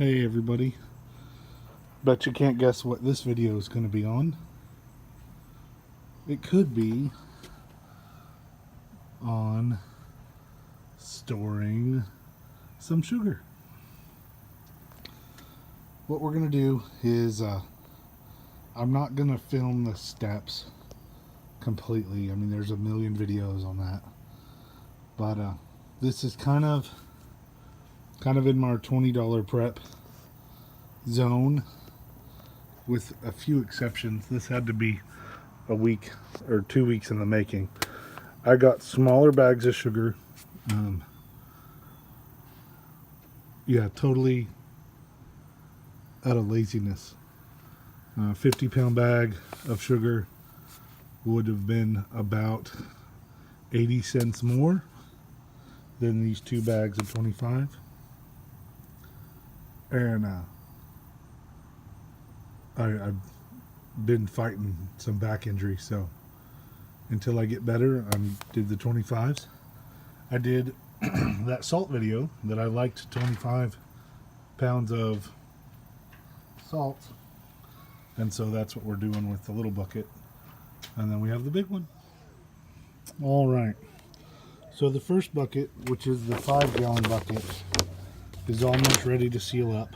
Hey everybody, bet you can't guess what this video is going to be on. It could be on storing some sugar. What we're going to do is I'm not going to film the steps completely. I mean, there's a million videos on that, but this is kind of in my $20 prep zone, with a few exceptions. This had to be a week or 2 weeks in the making. I got smaller bags of sugar. Yeah, totally out of laziness. 50-pound bag of sugar would have been about 80 cents more than these 2 bags of 25. And I've been fighting some back injury, so until I get better, I did the 25s. I did that salt video that I liked 25 pounds of salt, and so that's what we're doing with the little bucket, and then we have the big one. All right, so the first bucket, which is the 5-gallon bucket, is almost ready to seal up.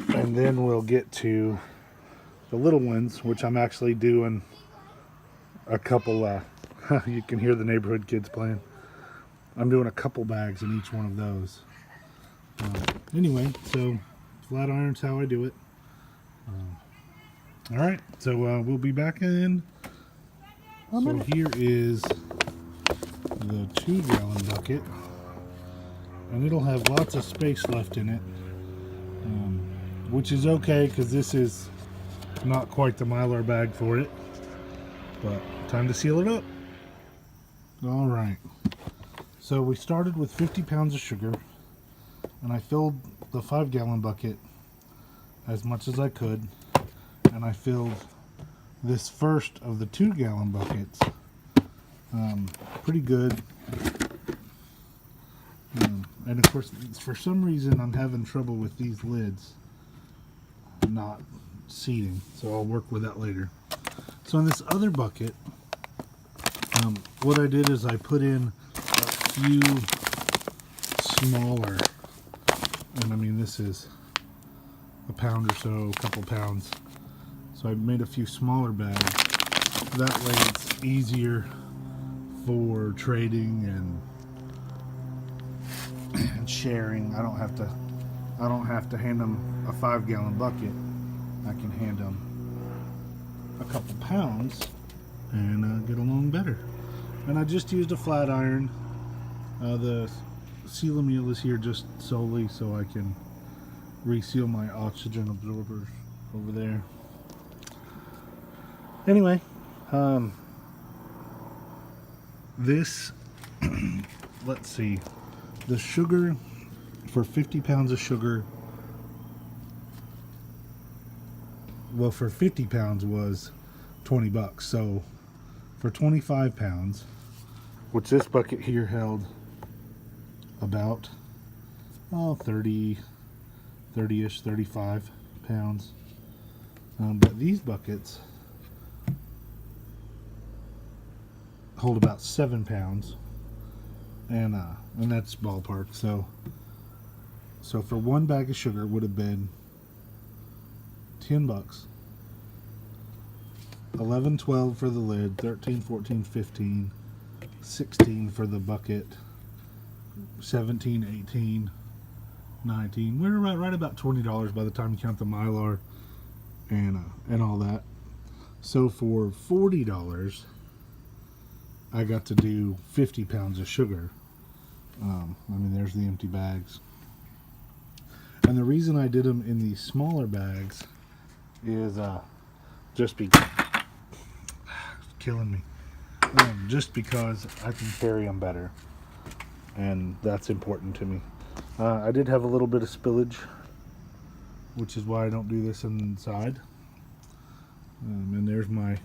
And then we'll get to the little ones, which I'm actually doing a couple, you can hear the neighborhood kids playing. I'm doing a couple bags in each one of those. Anyway, so flat iron's how I do it. All right, so we'll be back in. So here is the 2-gallon bucket, and it'll have lots of space left in it. Which is okay, because this is not quite the Mylar bag for it, but time to seal it up. All right, so we started with 50 pounds of sugar, and I filled the 5-gallon bucket as much as I could, and I filled this first of the 2-gallon buckets pretty good. And of course, for some reason, I'm having trouble with these lids not seating, so I'll work with that later. So in this other bucket, what I did is I put in a few smaller, and I mean this is a pound or so, a couple pounds, so I made a few smaller bags. That way it's easier for trading and sharing. I don't have to hand them a 5-gallon bucket. I can hand them a couple pounds and get along better. And I just used a flat iron. The Seal-A-Meal is here just solely so I can reseal my oxygen absorbers over there. Anyway, this, let's see, the sugar for 50 pounds of sugar, well, for 50 pounds was 20 bucks. So for 25 pounds, which this bucket here held about 30-ish, 35 pounds. But these buckets hold about 7 pounds, and that's ballpark. So for one bag of sugar would have been 10 bucks. 11, 12 for the lid, 13, 14, 15, 16 for the bucket, 17, 18, 19. We're right about $20 by the time you count the Mylar and all that. So for $40, I got to do 50 pounds of sugar. I mean, there's the empty bags. And the reason I did them in these smaller bags is just killing me. Just because I can carry them better, and that's important to me. I did have a little bit of spillage, which is why I don't do this inside. And there's my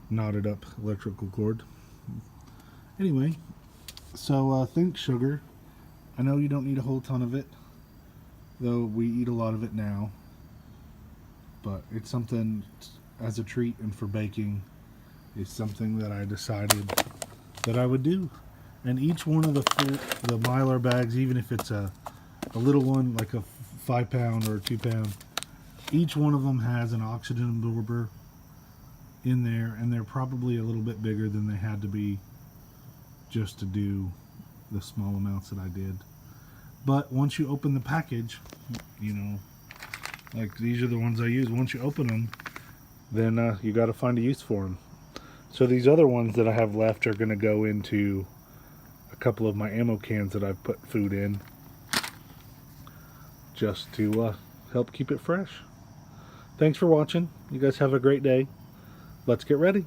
knotted up electrical cord. Anyway, so think sugar. I know you don't need a whole ton of it. though we eat a lot of it now. But it's something as a treat and for baking. It's something that I decided that I would do. And each one of the Mylar bags, even if it's a little one like a 5 pound or a 2 pound, each one of them has an oxygen absorber in there, and they're probably a little bit bigger than they had to be just to do the small amounts that I did. But once you open the package, you know, like these are the ones I use. Once you open them, then you got to find a use for them. So these other ones that I have left are going to go into a couple of my ammo cans that I've put food in, just to help keep it fresh. Thanks for watching. You guys have a great day. Let's get ready.